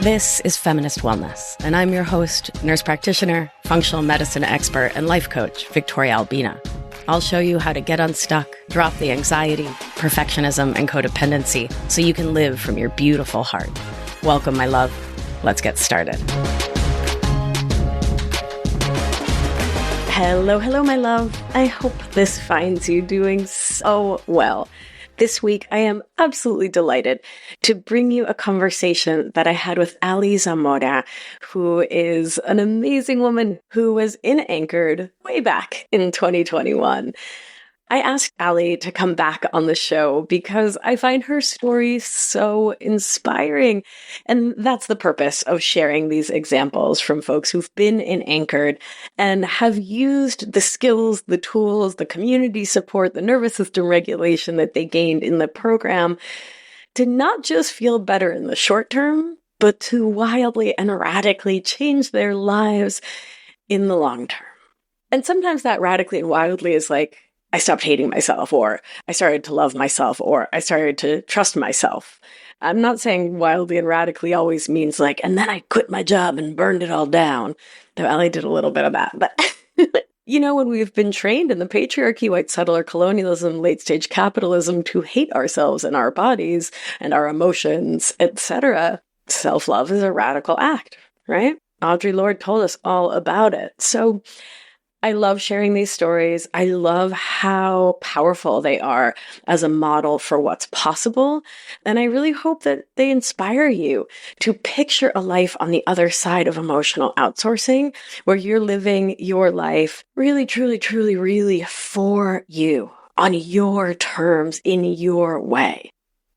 This is Feminist Wellness, and I'm your host, nurse practitioner, functional medicine expert, and life coach, Victoria Albina. I'll show you how to get unstuck, drop the anxiety, perfectionism, and codependency so you can live from your beautiful heart. Welcome, my love. Let's get started. Hello, my love. I hope this finds you doing so well. This week, I am absolutely delighted to bring you a conversation that I had with Zamora, who is an amazing woman who was in Anchored way back in 2021. I asked Ali to come back on the show because I find her story so inspiring. And that's the purpose of sharing these examples from folks who've been in Anchored and have used the skills, the tools, the community support, the nervous system regulation that they gained in the program to not just feel better in the short term, but to wildly and radically change their lives in the long term. And sometimes that radically and wildly is like, I stopped hating myself, or I started to love myself, or I started to trust myself. I'm not saying wildly and radically always means like, and then I quit my job and burned it all down. Though Ali did a little bit of that. But, when we've been trained in the patriarchy, white settler colonialism, late stage capitalism to hate ourselves and our bodies and our emotions, etc., self-love is a radical act, right? Audre Lorde told us all about it. So I love sharing these stories. I love how powerful they are as a model for what's possible. And I really hope that they inspire you to picture a life on the other side of emotional outsourcing, where you're living your life really, truly, truly, really for you, on your terms, in your way.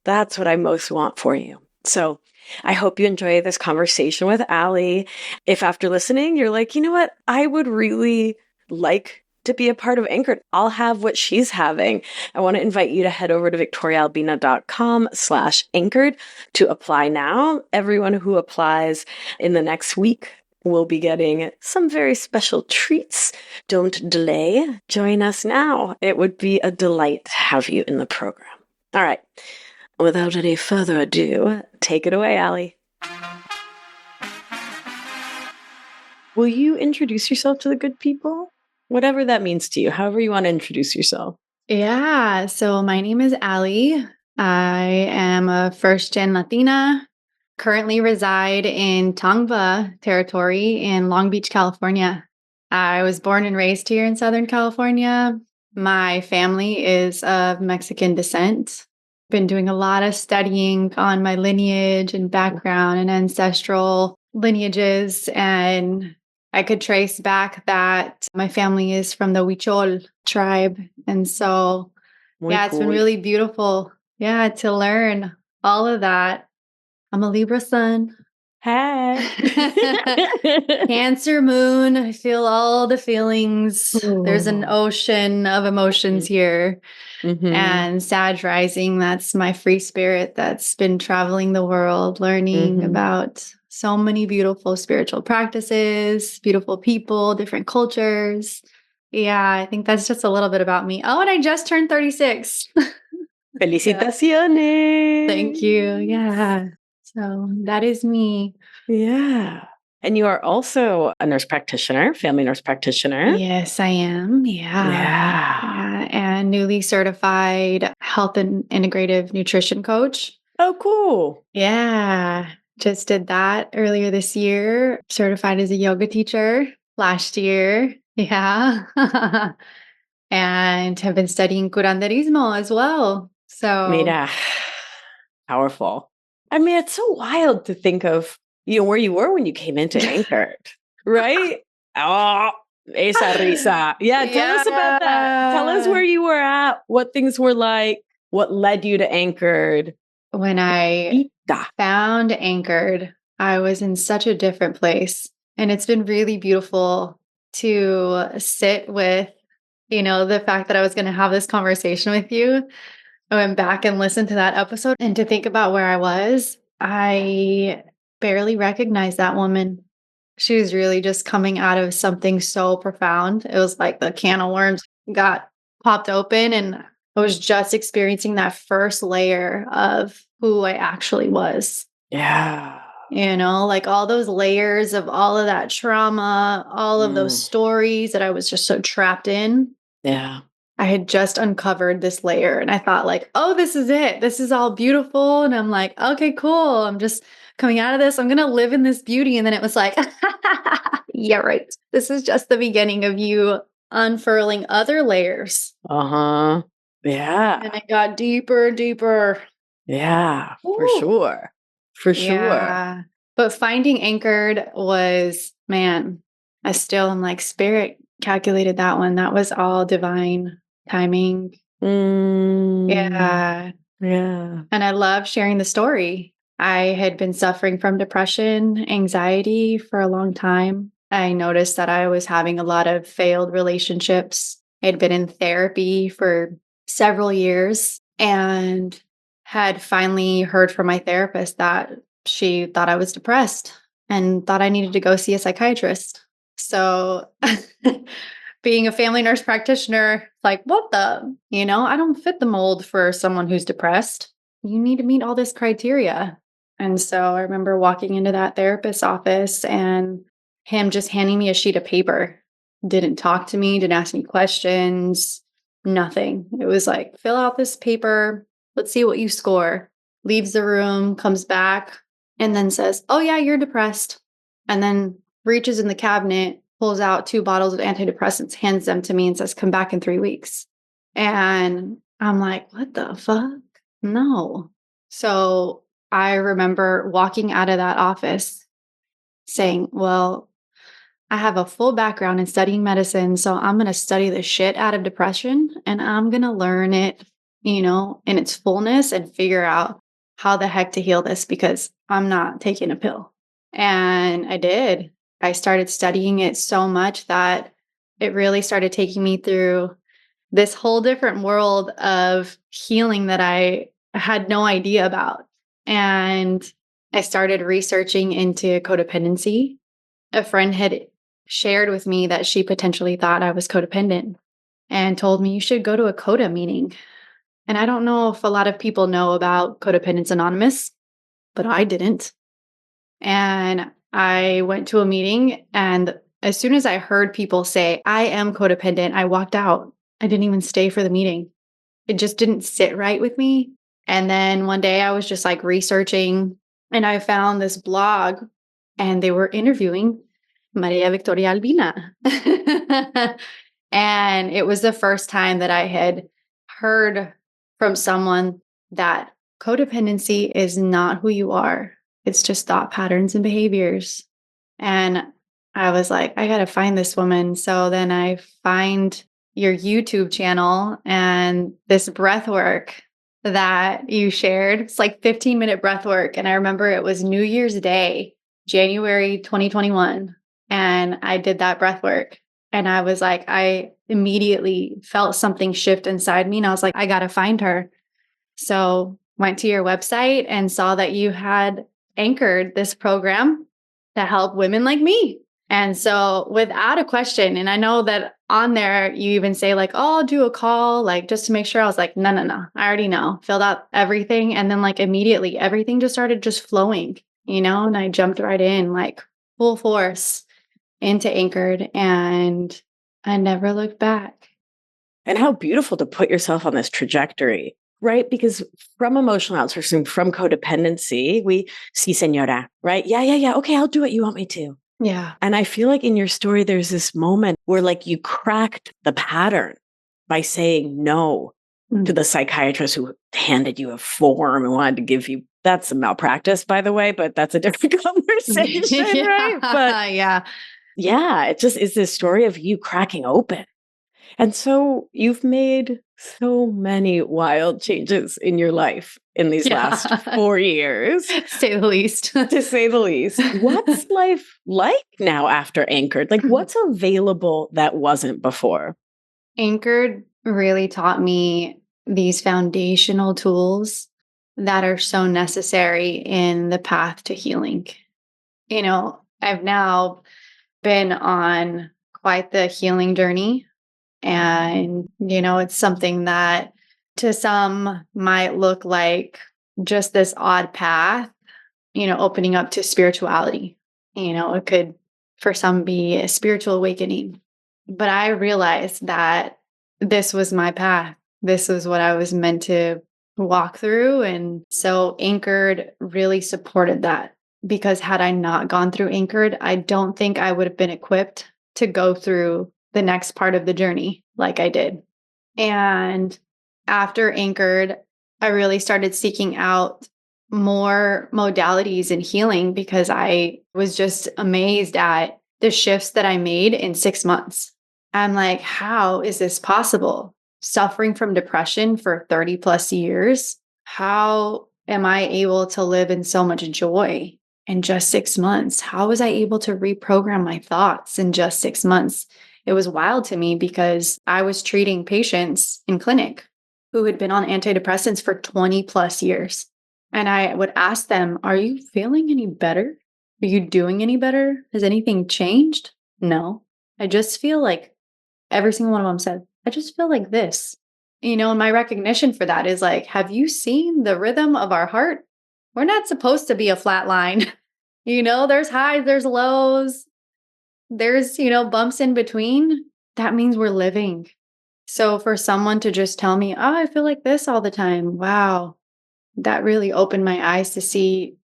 That's what I most want for you. So I hope you enjoy this conversation with Ali. If after listening, you're like, you know what, I would really like to be a part of Anchored. I'll have what she's having. I want to invite you to head over to victoriaalbina.com/anchored to apply now. Everyone who applies in the next week will be getting some very special treats. Don't delay. Join us now. It would be a delight to have you in the program. All right. Without any further ado, take it away, Ali. Will you introduce yourself to the good people? Whatever that means to you, however you want to introduce yourself. Yeah. So my name is Ali. I am a first-gen Latina, currently reside in Tongva territory in Long Beach, California. I was born and raised here in Southern California. My family is of Mexican descent. Been doing a lot of studying on my lineage and background and ancestral lineages, and I could trace back that my family is from the Huichol tribe. And so, it's been really beautiful, to learn all of that. I'm a Libra sun. Hey. Cancer moon. I feel all the feelings. Ooh. There's an ocean of emotions here. Mm-hmm. And Sag rising, that's my free spirit that's been traveling the world, learning about so many beautiful spiritual practices, beautiful people, different cultures. Yeah, I think that's just a little bit about me. Oh, and I just turned 36. Felicitaciones. Thank you. Yeah. So that is me. Yeah. And you are also a nurse practitioner, family nurse practitioner. Yes, I am. Yeah. And newly certified health and integrative nutrition coach. Oh, cool. Yeah. Just did that earlier this year. Certified as a yoga teacher last year. Yeah. And have been studying curanderismo as well. So, mira, powerful. I mean, it's so wild to think of, where you were when you came into Anchored, right? Oh, esa risa. Yeah, tell us about that. Tell us where you were at, what things were like, what led you to Anchored. When I found Anchored, I was in such a different place. And it's been really beautiful to sit with, the fact that I was going to have this conversation with you. I went back and listened to that episode and to think about where I was. I barely recognized that woman. She was really just coming out of something so profound. It was like the can of worms got popped open, and I was just experiencing that first layer of who I actually was. Yeah. like all those layers of all of that trauma, all of those Mm, stories that I was just so trapped in. yeah. I had just uncovered this layer and I thought like, "Oh, this is it. This is all beautiful." And I'm like, "Okay, cool. I'm just coming out of this. I'm going to live in this beauty." And then it was like, "Yeah, right. This is just the beginning of you unfurling other layers." Uh-huh. And Yeah. it got deeper and deeper. Yeah, for Woo. sure. For sure. Yeah. But finding anchored was, man, I still am like, spirit calculated that one. That was all divine timing. Mm, Yeah. yeah. And I love sharing the story. I had been suffering from depression, anxiety for a long time. I noticed that I was having a lot of failed relationships. I had been in therapy for several years and had finally heard from my therapist that she thought I was depressed and thought I needed to go see a psychiatrist. So, being a family nurse practitioner, like, what the, I don't fit the mold for someone who's depressed. You need to meet all this criteria. And so I remember walking into that therapist's office and him just handing me a sheet of paper. Didn't talk to me, didn't ask me questions, nothing. It was like, fill out this paper. Let's see what you score. Leaves the room, comes back, and then says, "Oh, yeah, you're depressed." And then reaches in the cabinet, pulls out 2 bottles of antidepressants, hands them to me, and says, "Come back in 3 weeks." And I'm like, "What the fuck? No." So I remember walking out of that office saying, "Well, I have a full background in studying medicine, so I'm going to study the shit out of depression and I'm going to learn it, in its fullness and figure out how the heck to heal this because I'm not taking a pill." And I did. I started studying it so much that it really started taking me through this whole different world of healing that I had no idea about. And I started researching into codependency. A friend had shared with me that she potentially thought I was codependent and told me, "You should go to a CODA meeting." And I don't know if a lot of people know about Codependence Anonymous, but I didn't. And I went to a meeting, and as soon as I heard people say, "I am codependent," I walked out. I didn't even stay for the meeting. It just didn't sit right with me. And then one day I was just like researching and I found this blog and they were interviewing Maria Victoria Albina. And it was the first time that I had heard from someone that codependency is not who you are. It's just thought patterns and behaviors. And I was like, I got to find this woman. So then I find your YouTube channel and this breath work that you shared. It's like 15-minute breath work. And I remember it was New Year's Day, January 2021. And I did that breath work. And I was like, I immediately felt something shift inside me. And I was like, I got to find her. So went to your website and saw that you had anchored this program to help women like me. And so without a question, and I know that on there you even say like, "Oh, I'll do a call," like just to make sure. I was like, no, no, no. I already know. Filled out everything. And then like immediately everything just started just flowing, and I jumped right in like full force into Anchored and I never looked back. And how beautiful to put yourself on this trajectory, right? Because from emotional outsourcing, from codependency, we see senora, right? Yeah, yeah, yeah. Okay, I'll do what you want me to. Yeah. And I feel like in your story, there's this moment where like you cracked the pattern by saying no to Mm. the psychiatrist who handed you a form and wanted to give you, that's a malpractice, by the way, but that's a different conversation, right? But Yeah. Yeah. yeah, it just is this story of you cracking open. And so you've made so many wild changes in your life in these last Yeah. 4 years, Say the least. to say the least. What's life like now after Anchored? Like, what's available that wasn't before? Anchored really taught me these foundational tools that are so necessary in the path to healing. I've now been on quite the healing journey. And, it's something that to some might look like just this odd path. opening up to spirituality. It could, for some, be a spiritual awakening. But I realized that this was my path. This was what I was meant to walk through. And so Anchored really supported that, because had I not gone through Anchored, I don't think I would have been equipped to go through the next part of the journey like I did. And after Anchored, I really started seeking out more modalities in healing, because I was just amazed at the shifts that I made in 6 months. I'm like, how is this possible? Suffering from depression for 30 plus years. How am I able to live in so much joy in just 6 months? How was I able to reprogram my thoughts in just 6 months? It was wild to me, because I was treating patients in clinic who had been on antidepressants for 20 plus years. And I would ask them, are you feeling any better? Are you doing any better? Has anything changed? No. I just feel like, every single one of them said, I just feel like this. And my recognition for that is like, have you seen the rhythm of our heart? We're not supposed to be a flat line. There's highs, there's lows, there's, bumps in between. That means we're living. So for someone to just tell me, oh, I feel like this all the time. Wow. That really opened my eyes to see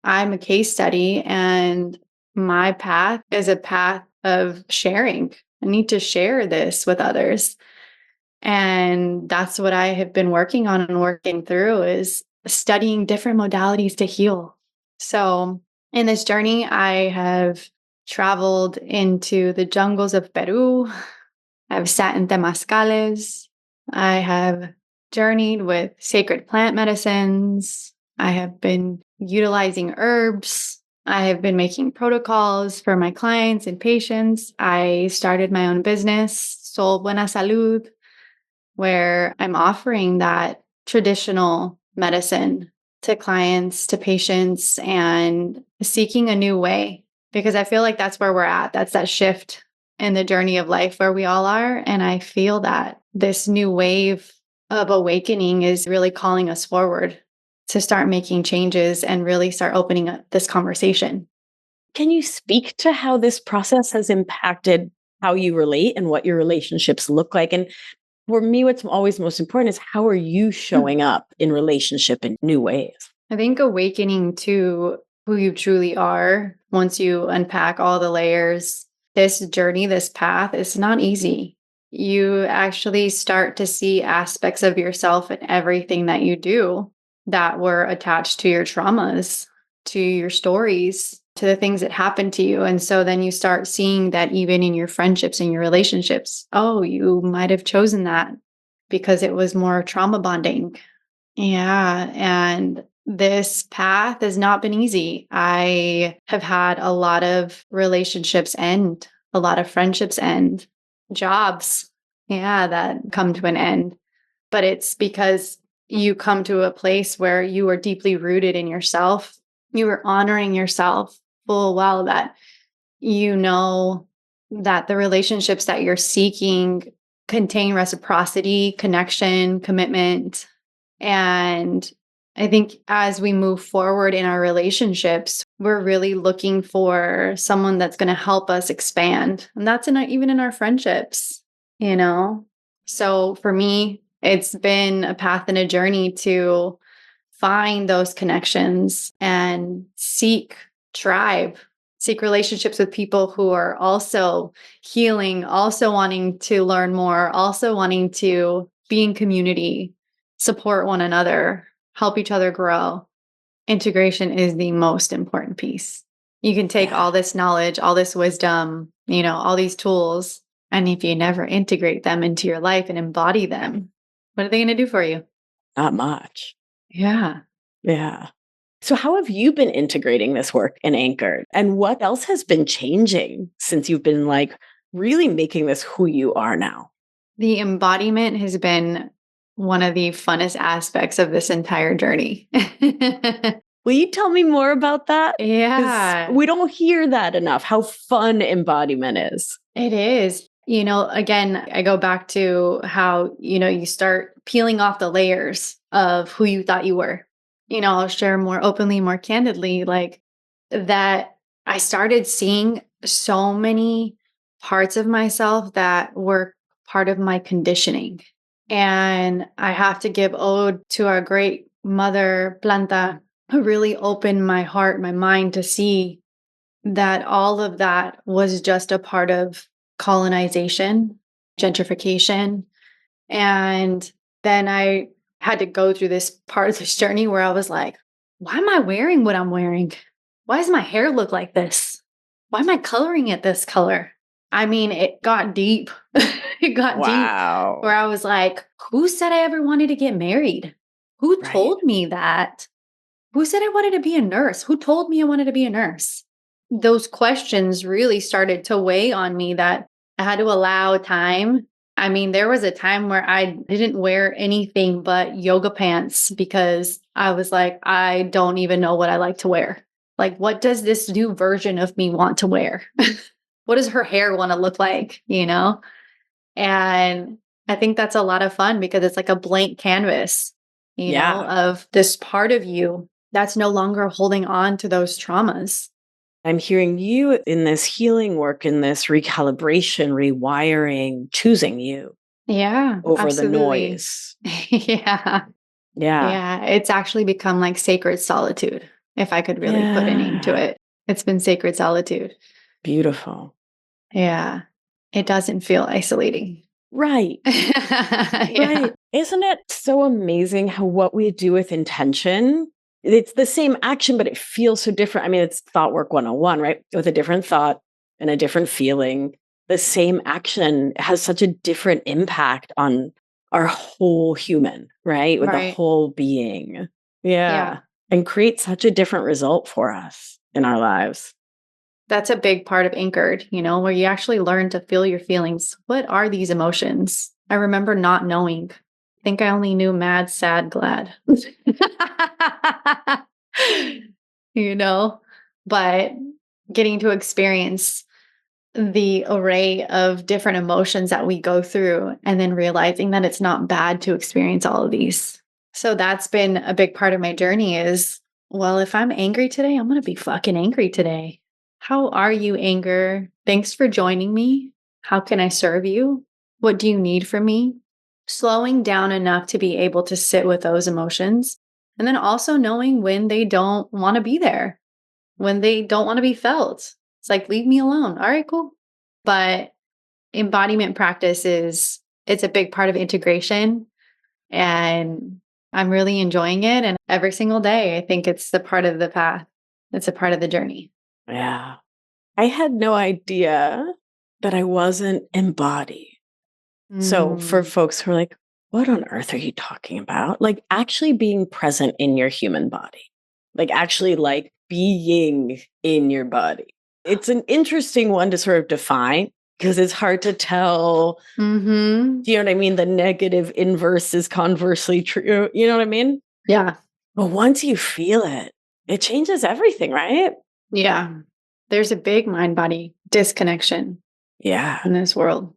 I'm a case study, and my path is a path of sharing. I need to share this with others. And that's what I have been working on and working through, is studying different modalities to heal. So in this journey, I have traveled into the jungles of Peru. I've sat in temazcales. I have journeyed with sacred plant medicines. I have been utilizing herbs. I have been making protocols for my clients and patients. I started my own business, Sol Buena Salud, where I'm offering that traditional medicine to clients, to patients, and seeking a new way, because I feel like that's where we're at. That's that shift in the journey of life where we all are. And I feel that this new wave of awakening is really calling us forward to start making changes and really start opening up this conversation. Can you speak to how this process has impacted how you relate and what your relationships look like? And for me, what's always most important is, how are you showing up in relationship in new ways? I think awakening to who you truly are, once you unpack all the layers, this journey, this path is not easy. You actually start to see aspects of yourself in everything that you do that were attached to your traumas, to your stories, to the things that happened to you. And so then you start seeing that even in your friendships and your relationships, oh, you might have chosen that because it was more trauma bonding. Yeah. And this path has not been easy. I have had a lot of relationships end, a lot of friendships end, jobs, yeah, that come to an end. But it's because you come to a place where you are deeply rooted in yourself. You are honoring yourself full well, that you know that the relationships that you're seeking contain reciprocity, connection, commitment. And I think as we move forward in our relationships, we're really looking for someone that's going to help us expand. And that's even in our friendships. So for me, it's been a path and a journey to find those connections and seek relationships with people who are also healing, also wanting to learn more, also wanting to be in community, support one another, help each other grow. Integration is the most important piece. You can take all this knowledge, all this wisdom, all these tools, and if you never integrate them into your life and embody them, what are they going to do for you? Not much. Yeah. Yeah. So how have you been integrating this work in Anchored? And what else has been changing since you've been really making this who you are now? The embodiment has been one of the funnest aspects of this entire journey. Will you tell me more about that? Yeah. We don't hear that enough, how fun embodiment is. It is. Again, I go back to how, you start peeling off the layers of who you thought you were. I'll share more openly, more candidly, like that I started seeing so many parts of myself that were part of my conditioning. And I have to give ode to our great mother, Planta, who really opened my heart, my mind to see that all of that was just a part of colonization, gentrification. And then I had to go through this part of this journey where I was like, why am I wearing what I'm wearing? Why does my hair look like this? Why am I coloring it this color? I mean, it got deep. It got deep where Wow. I was like, who said I ever wanted to get married? Who Right. told me that? Who said I wanted to be a nurse? Who told me I wanted to be a nurse? Those questions really started to weigh on me that I had to allow time. I mean, there was a time where I didn't wear anything but yoga pants because I was like, I don't even know what I like to wear. Like, what does this new version of me want to wear? What does her hair want to look like? And I think that's a lot of fun because it's like a blank canvas, Yeah. of this part of you that's no longer holding on to those traumas. I'm hearing you in this healing work, in this recalibration, rewiring, choosing you Yeah, over the absolutely. noise. Yeah. Yeah. Yeah. It's actually become like sacred solitude, if I could really put a name to Yeah. it. It's been sacred solitude. Beautiful. Yeah. It doesn't feel isolating. Right. Yeah. Right. Isn't it so amazing how what we do with intention, it's the same action, but it feels so different. I mean, it's thought work 101, right? With a different thought and a different feeling, the same action has such a different impact on our whole human, right? With the Right. whole being. Yeah. Yeah. And create such a different result for us in our lives. That's a big part of Anchored, where you actually learn to feel your feelings. What are these emotions? I remember not knowing. I think I only knew mad, sad, glad. you know, but getting to experience the array of different emotions that we go through and then realizing that it's not bad to experience all of these. So that's been a big part of my journey is, well, if I'm angry today, I'm going to be fucking angry today. How are you, anger? Thanks for joining me. How can I serve you? What do you need from me? Slowing down enough to be able to sit with those emotions. And then also knowing when they don't want to be there, when they don't want to be felt. It's like, leave me alone. All right, cool. But embodiment practice it's a big part of integration. And I'm really enjoying it. And every single day, I think it's the part of the path. It's a part of the journey. Yeah. I had no idea that I wasn't embodied. So for Mm, folks who are like, what on earth are you talking about? Like actually being present in your human body, like actually like being in your body. It's an interesting one to sort of define because it's hard to tell. hmm. Do you know what I mean? The negative inverse is conversely true. You know what I mean? Yeah. But once you feel it, it changes everything, right? Yeah. There's a big mind body disconnection Yeah. in this world.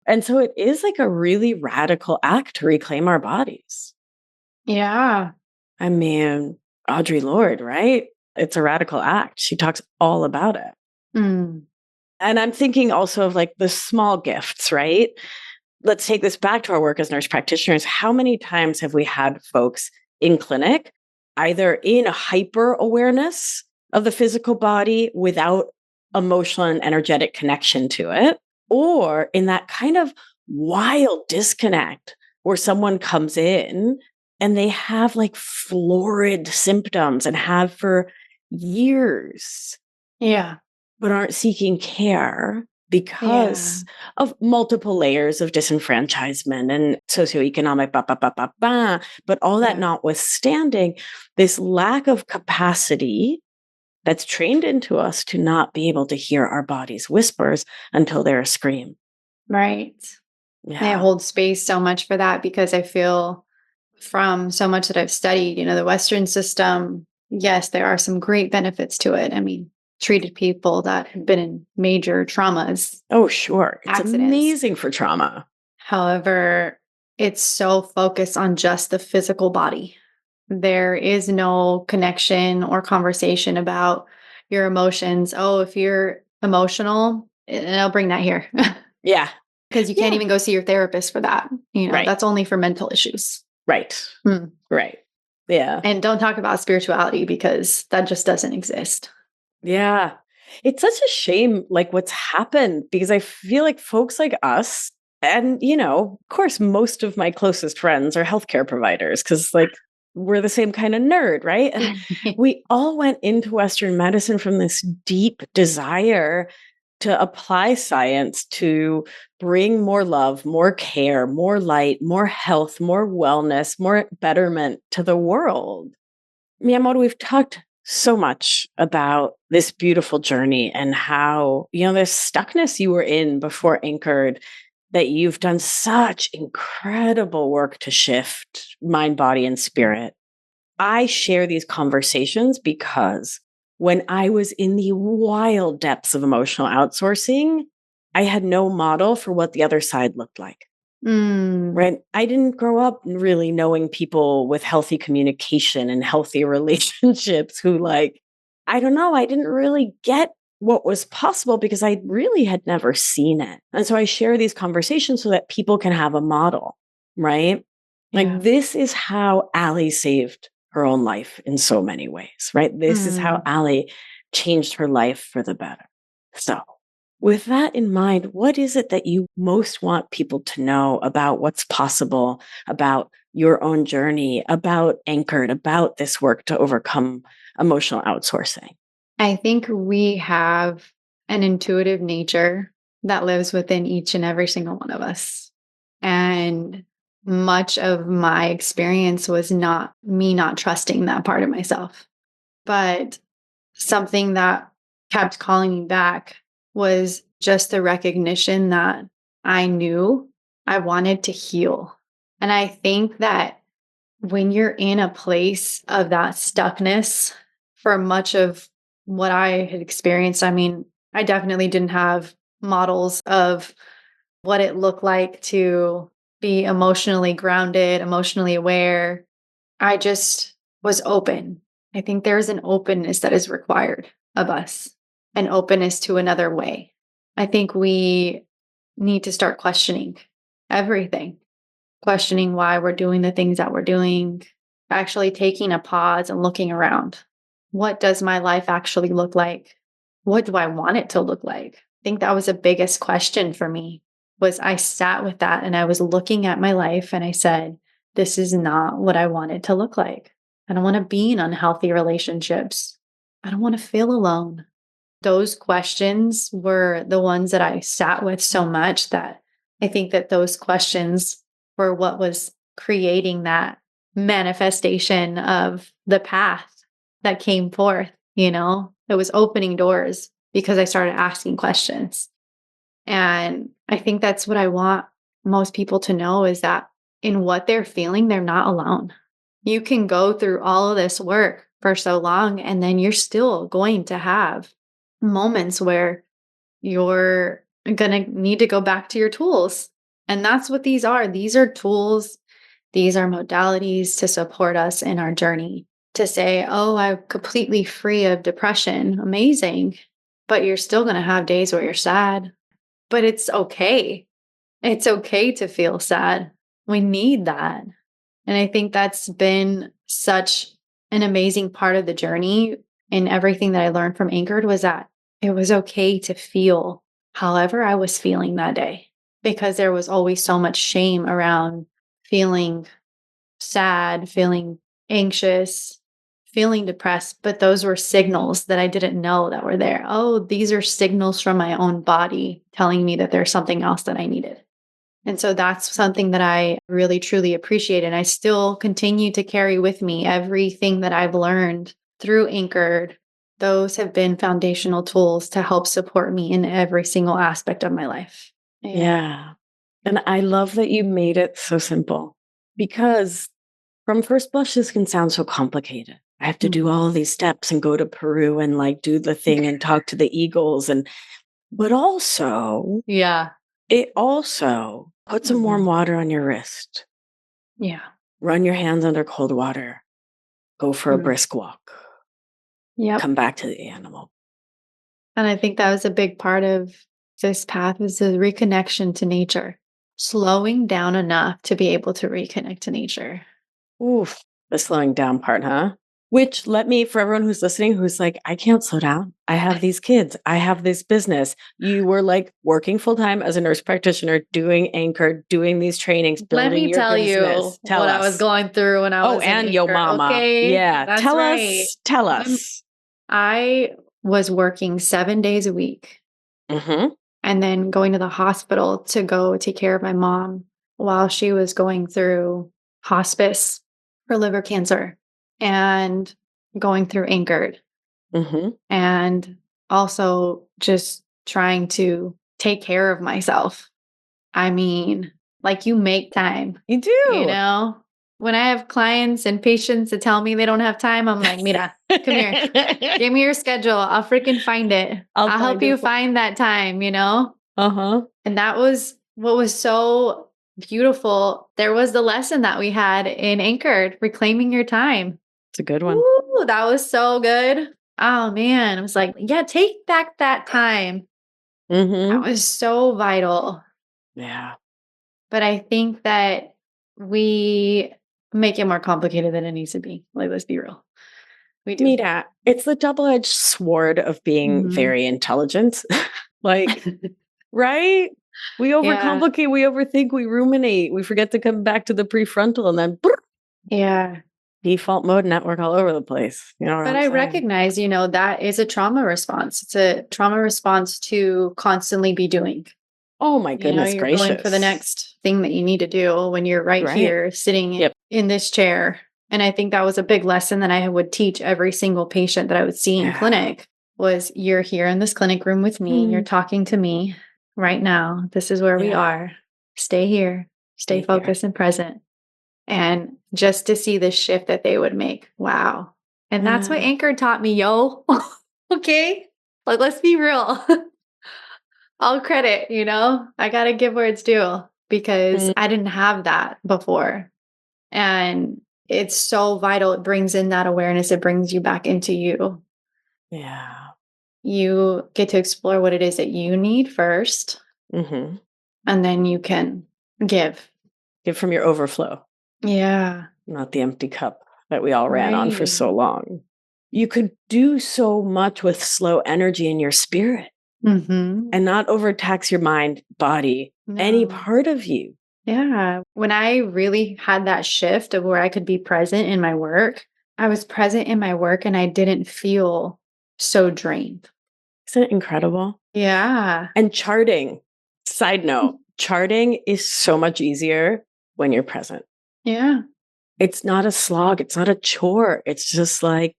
And so it is like a really radical act to reclaim our bodies. Yeah. I mean, Audre Lorde, right? It's a radical act. She talks all about it. Mm, And I'm thinking also of like the small gifts, right? Let's take this back to our work as nurse practitioners. How many times have we had folks in clinic, either in a hyper awareness of the physical body without emotional and energetic connection to it, or in that kind of wild disconnect where someone comes in and they have like florid symptoms and have for years, yeah. but aren't seeking care Yeah. because of multiple layers of disenfranchisement and socioeconomic, but all that Yeah. notwithstanding, this lack of capacity that's trained into us to not be able to hear our body's whispers until they're a scream. Right. I Yeah. hold space so much for that because I feel from so much that I've studied, the Western system, yes, there are some great benefits to it. I mean, treated people that have been in major traumas, Oh, sure. It's accidents. amazing for trauma. However, it's so focused on just the physical body there is no connection or conversation about your emotions. Oh, if you're emotional, and I'll bring that here Yeah. because you can't Yeah. even go see your therapist for that. Right. That's only for mental issues. Right. Hmm. Right. Yeah. And don't talk about spirituality because that just doesn't exist. Yeah. It's such a shame, like what's happened, because I feel like folks like us, and, of course, most of my closest friends are healthcare providers because, like, we're the same kind of nerd, right? And we all went into Western medicine from this deep desire to apply science to bring more love, more care, more light, more health, more wellness, more betterment to the world. Miyamoto, we've talked so much about this beautiful journey and how, this stuckness you were in before Anchored, that you've done such incredible work to shift mind, body, and spirit. I share these conversations because when I was in the wild depths of emotional outsourcing, I had no model for what the other side looked like. Mm, Right. I didn't grow up really knowing people with healthy communication and healthy relationships who, like, I don't know, I didn't really get what was possible because I really had never seen it. And so I share these conversations so that people can have a model, right? yeah. Like, this is how Allie saved her own life in so many ways, right? This is how Mm. Allie changed her life for the better. So, with that in mind, what is it that you most want people to know about what's possible, about your own journey, about Anchored, about this work to overcome emotional outsourcing? I think we have an intuitive nature that lives within each and every single one of us. And much of my experience was not me not trusting that part of myself. But something that kept calling me back was just the recognition that I knew I wanted to heal. And I think that when you're in a place of that stuckness for much of what I had experienced, I mean, I definitely didn't have models of what it looked like to be emotionally grounded, emotionally aware. I just was open. I think there's an openness that is required of us, an openness to another way. I think we need to start questioning everything, questioning why we're doing the things that we're doing, actually taking a pause and looking around. What does my life actually look like? What do I want it to look like? I think that was the biggest question for me was I sat with that and I was looking at my life and I said, this is not what I want it to look like. I don't want to be in unhealthy relationships. I don't want to feel alone. Those questions were the ones that I sat with so much that I think that those questions were what was creating that manifestation of the path that came forth, It was opening doors because I started asking questions. And I think that's what I want most people to know is that in what they're feeling, they're not alone. You can go through all of this work for so long, and then you're still going to have moments where you're going to need to go back to your tools. And that's what these are. These are tools, these are modalities to support us in our journey. To say, oh, I'm completely free of depression. Amazing. But you're still going to have days where you're sad. But it's okay. It's okay to feel sad. We need that. And I think that's been such an amazing part of the journey. And everything that I learned from Anchored was that it was okay to feel however I was feeling that day, because there was always so much shame around feeling sad, feeling anxious, feeling depressed. But those were signals that I didn't know that were there. Oh, these are signals from my own body telling me that there's something else that I needed. And so that's something that I really truly appreciate. And I still continue to carry with me everything that I've learned through Anchored. Those have been foundational tools to help support me in every single aspect of my life. Yeah. Yeah. And I love that you made it so simple because from first blush, this can sound so complicated. I have to do Mm. all of these steps and go to Peru and like do the thing and talk to the eagles. But also, Yeah. it also put some warm Mhm. water on your wrist, Yeah. run your hands under cold water, Go for a brisk walk. Yep. Come back to the animal. And I think that was a big part of this path is the reconnection to nature, slowing down enough to be able to reconnect to nature. Oof, the slowing down part, huh? Which let me, for everyone who's listening, who's like, I can't slow down. I have these kids. I have this business. You were like working full time as a nurse practitioner, doing Anchor, doing these trainings, Let building me your tell you business. Tell what I was us. going through when I Oh, was in and yo Anchor. mama. Okay, Yeah. that's Tell right. us. Tell us. I was working 7 days a week Mm-hmm. and then going to the hospital to go take care of my mom while she was going through hospice for liver cancer and going through Anchored. Mm-hmm. And also just trying to take care of myself. I mean, like you make time, You you do. know? When I have clients and patients that tell me they don't have time, I'm like, Mira, come here. Give me your schedule. I'll freaking find it. I'll help you find that time, you know? Uh-huh. And that was what was so beautiful. There was the lesson that we had in Anchored, reclaiming your time. It's a good one. Ooh, that was so good. Oh man, I was like, yeah, take back that time. That Mm-hmm. was so vital. Yeah. But I think that we make it more complicated than it needs to be. Like, let's be real. We do. Mira, it's the double-edged sword of being Mhm. very intelligent. Like, right? We Yeah. overcomplicate, we overthink, we ruminate, we forget to come back to the prefrontal and then Yeah. default mode network all over the place. You know what But I'm I saying? recognize, that is a trauma response. It's a trauma response to constantly be doing. Oh my goodness You're going for the gracious. next thing that you need to do when you're right Right. here sitting Yep. in this chair. And I think that was a big lesson that I would teach every single patient that I would see in Yeah. clinic was you're here in this clinic room with me. You're talking to me right now. This is where we Yeah. are. Stay here. Stay Stay here. focused and present. And just to see the shift that they would make. Wow. And that's what Anchor taught me, yo. Okay. Like, let's be real. All credit, I got to give where it's due because I didn't have that before. And it's so vital. It brings in that awareness. It brings you back into you. Yeah. You get to explore what it is that you need first. Mm-hmm. And then you can give. Give from your overflow. Yeah. Not the empty cup that we all ran on for Right. so long. You could do so much with slow energy in your spirit Mm-hmm. and not overtax your mind, body, any No. part of you. Yeah. When I really had that shift of where I could be present in my work, I was present in my work and I didn't feel so drained. Isn't it incredible? Yeah. And charting, side note, charting is so much easier when you're present. Yeah. It's not a slog. It's not a chore. It's just like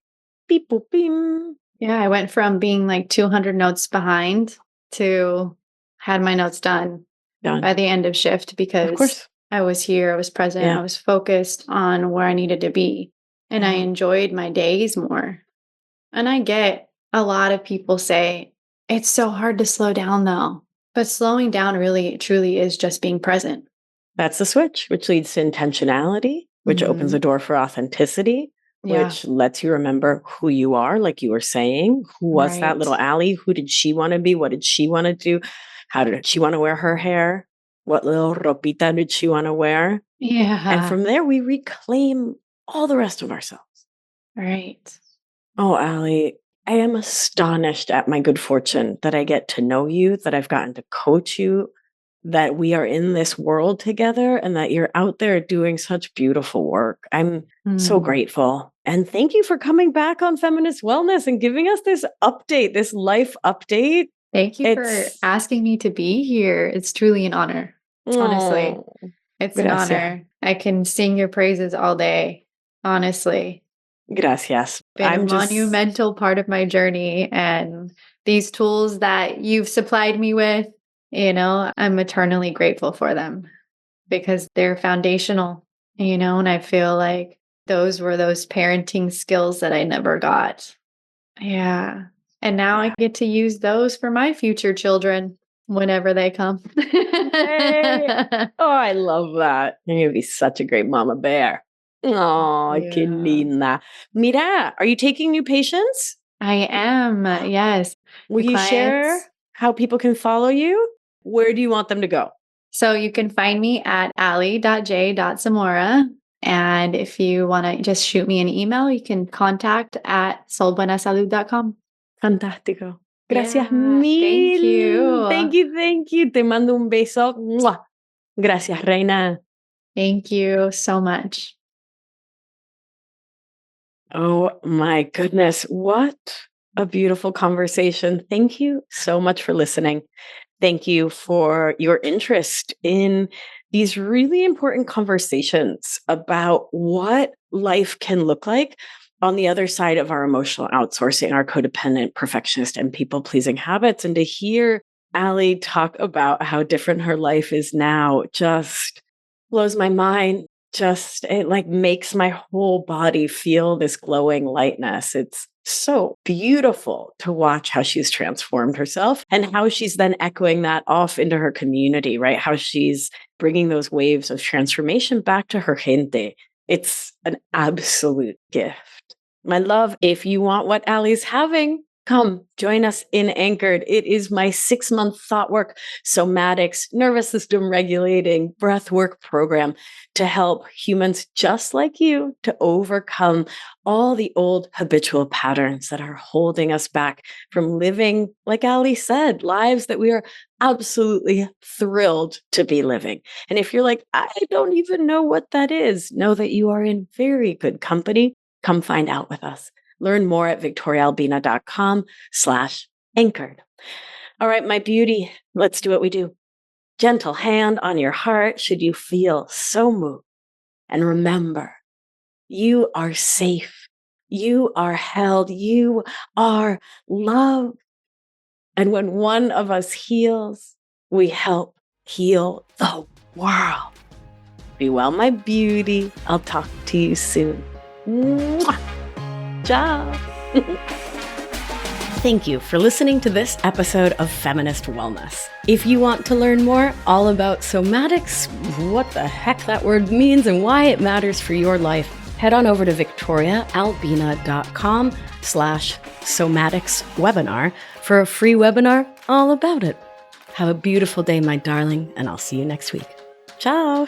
beep, boop, beam. Yeah. I went from being like 200 notes behind to had my notes done Done. by the end of shift Of because course. I was here, I was present, Yeah. I was focused on where I needed to be, and I Yeah. enjoyed my days more. And I get a lot of people say, it's so hard to slow down though. But slowing down really, truly is just being present. That's the switch, which leads to intentionality, which opens the door for authenticity, Yeah. which lets you remember who you are, like you were saying. Who was that little Right. Allie? Who did she want to be? What did she want to do? How did she want to wear her hair? What little ropita did she want to wear? Yeah. And from there, we reclaim all the rest of ourselves. Right. Oh, Allie, I am astonished at my good fortune that I get to know you, that I've gotten to coach you, that we are in this world together and that you're out there doing such beautiful work. I'm so grateful. And thank you for coming back on Feminist Wellness and giving us this update, this life update. Thank you for asking me to be here. It's truly an honor. Honestly, it's an Gracias. honor. I can sing your praises all day. Honestly, Gracias. been a I'm just monumental part of my journey, and these tools that you've supplied me with, I'm eternally grateful for them because they're foundational, and I feel like those were those parenting skills that I never got. Yeah. And now I get to use those for my future children whenever they come. Hey. Oh, I love that. You're going to be such a great mama bear. Oh, qué Yeah. linda. Mira, are you taking new patients? I am, yes. Will New you clients. share how people can follow you? Where do you want them to go? So you can find me at ali.j.zamora. And if you want to just shoot me an email, you can contact at solbuenasalud.com. Fantástico. Gracias Yeah, thank mil. you. Thank you, thank you. Te mando un beso. ¡Mua! Gracias, reina. Thank you so much. Oh my goodness. What a beautiful conversation. Thank you so much for listening. Thank you for your interest in these really important conversations about what life can look like on the other side of our emotional outsourcing, our codependent, perfectionist, and people pleasing habits. And to hear Ali talk about how different her life is now just blows my mind. Just it like makes my whole body feel this glowing lightness. It's so beautiful to watch how she's transformed herself and how she's then echoing that off into her community, right? How she's bringing those waves of transformation back to her gente. It's an absolute gift. My love, if you want what Ali's having, come join us in Anchored. It is my 6-month thought work, somatics, nervous system regulating, breath work program to help humans just like you to overcome all the old habitual patterns that are holding us back from living, like Ali said, lives that we are absolutely thrilled to be living. And if you're like, I don't even know what that is, know that you are in very good company. Come find out with us. Learn more at victoriaalbina.com/anchored. All right, my beauty, let's do what we do. Gentle hand on your heart should you feel so moved. And remember, you are safe. You are held. You are loved. And when one of us heals, we help heal the world. Be well, my beauty. I'll talk to you soon. Mwah! Ciao. Thank you for listening to this episode of Feminist Wellness. If you want to learn more all about somatics, what the heck that word means and why it matters for your life, head on over to victoriaalbina.com/somatics webinar for a free webinar all about it. Have a beautiful day, my darling, and I'll see you next week. Ciao.